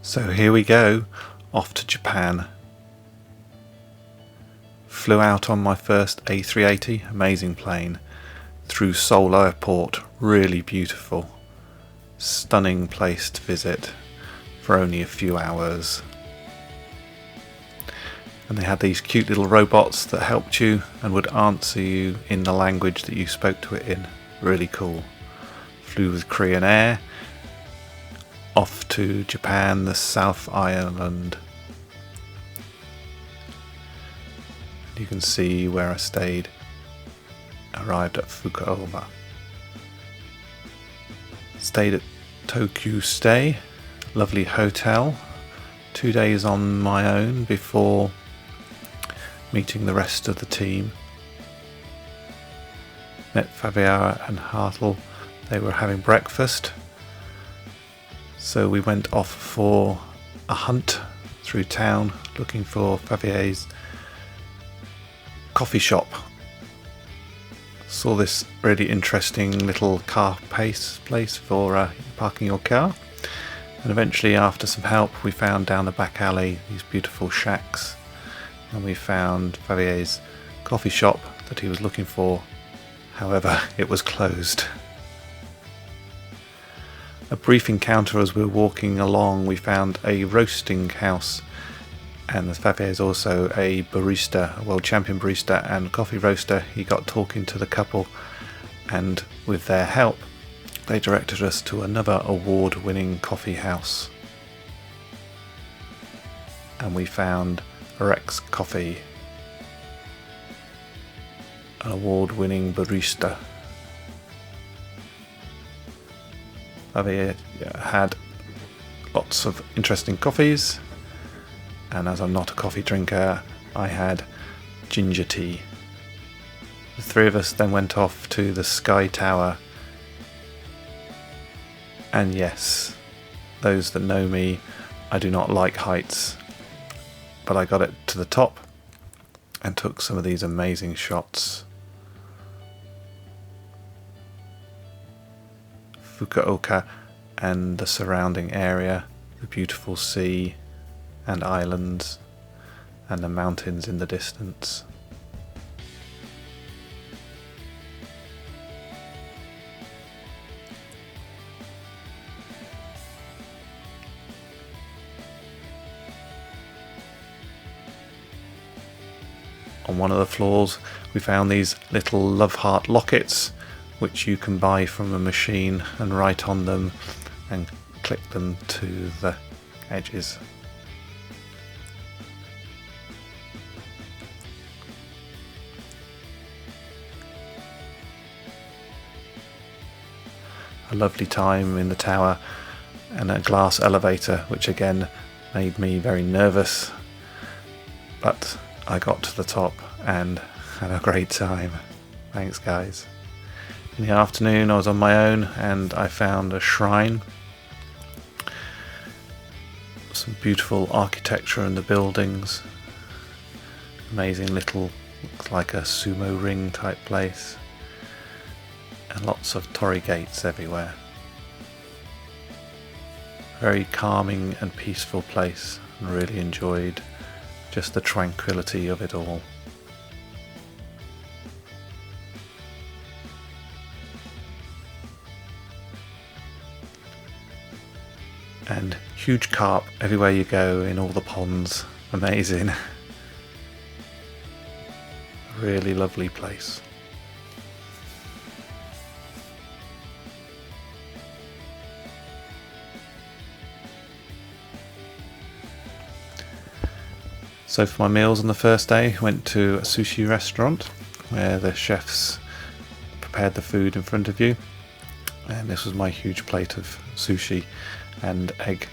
So here we go, off to Japan. Flew out on my first A380, amazing plane, through Seoul Airport, really beautiful. Stunning place to visit for only a few hours. And they had these cute little robots that helped you and would answer you in the language that you spoke to it in. Really cool. Flew with Korean Air off to Japan, the South Island. You can see where I stayed. Arrived at Fukuoka. Stayed at Tokyu Stay, lovely hotel. 2 days on my own before meeting the rest of the team. Met Fabiara and Hartle. They were having breakfast. So we went off for a hunt through town looking for Fabier's coffee shop. Saw this really interesting little car place for parking your car, and eventually after some help we found down the back alley these beautiful shacks, and we found Fabier's coffee shop that he was looking for. However, it was closed. A brief encounter as we were walking along, we found a roasting house, and as Fabier is also a barista, a world champion barista and coffee roaster, he got talking to the couple, and with their help they directed us to another award-winning coffee house, and we found Rex Coffee, an award-winning barista. Fabier had lots of interesting coffees, and as I'm not a coffee drinker, I had ginger tea. The three of us then went off to the Sky Tower, and yes, those that know me, I do not like heights, but I got it to the top and took some of these amazing shots. Fukuoka and the surrounding area, the beautiful sea and islands and the mountains in the distance. On one of the floors we found these little love heart lockets which you can buy from a machine and write on them and click them to the edges. A lovely time in the tower, and a glass elevator which again made me very nervous, but I got to the top and had a great time. Thanks guys. In the afternoon I was on my own and I found a shrine. Some beautiful architecture in the buildings. Amazing little, looks like a sumo ring type place. And lots of torii gates everywhere. Very calming and peaceful place, and really enjoyed just the tranquility of it all. And huge carp everywhere you go in all the ponds. Amazing. Really lovely place. So for my meals on the first day, went to a sushi restaurant where the chefs prepared the food in front of you, and this was my huge plate of sushi and egg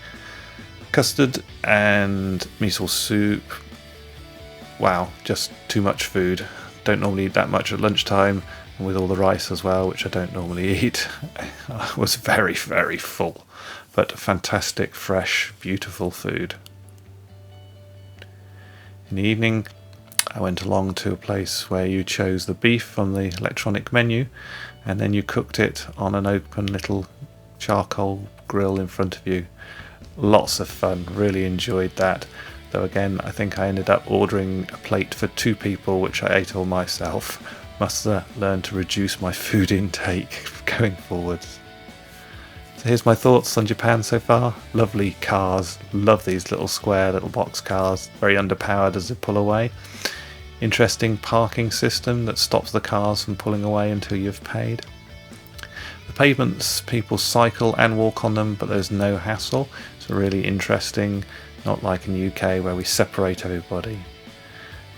custard and miso soup. Wow, just too much food. Don't normally eat that much at lunchtime, and with all the rice as well, which I don't normally eat, I was very, very full, but fantastic, fresh, beautiful food. In the evening, I went along to a place where you chose the beef from the electronic menu, and then you cooked it on an open little charcoal grill in front of you. Lots of fun, really enjoyed that. Though again, I think I ended up ordering a plate for 2 people, which I ate all myself. Must learn to reduce my food intake going forwards. So here's my thoughts on Japan so far. Lovely cars, love these little square little box cars, very underpowered as they pull away. Interesting parking system that stops the cars from pulling away until you've paid. The pavements, people cycle and walk on them, but there's no hassle. It's really interesting, not like in the UK where we separate everybody.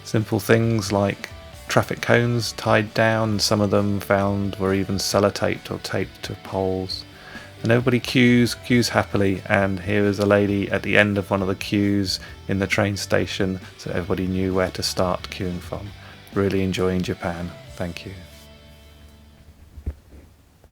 Simple things like traffic cones tied down, some of them found were even sellotaped or taped to poles. And everybody queues happily, and here is a lady at the end of one of the queues in the train station, so everybody knew where to start queuing from. Really enjoying Japan. Thank you.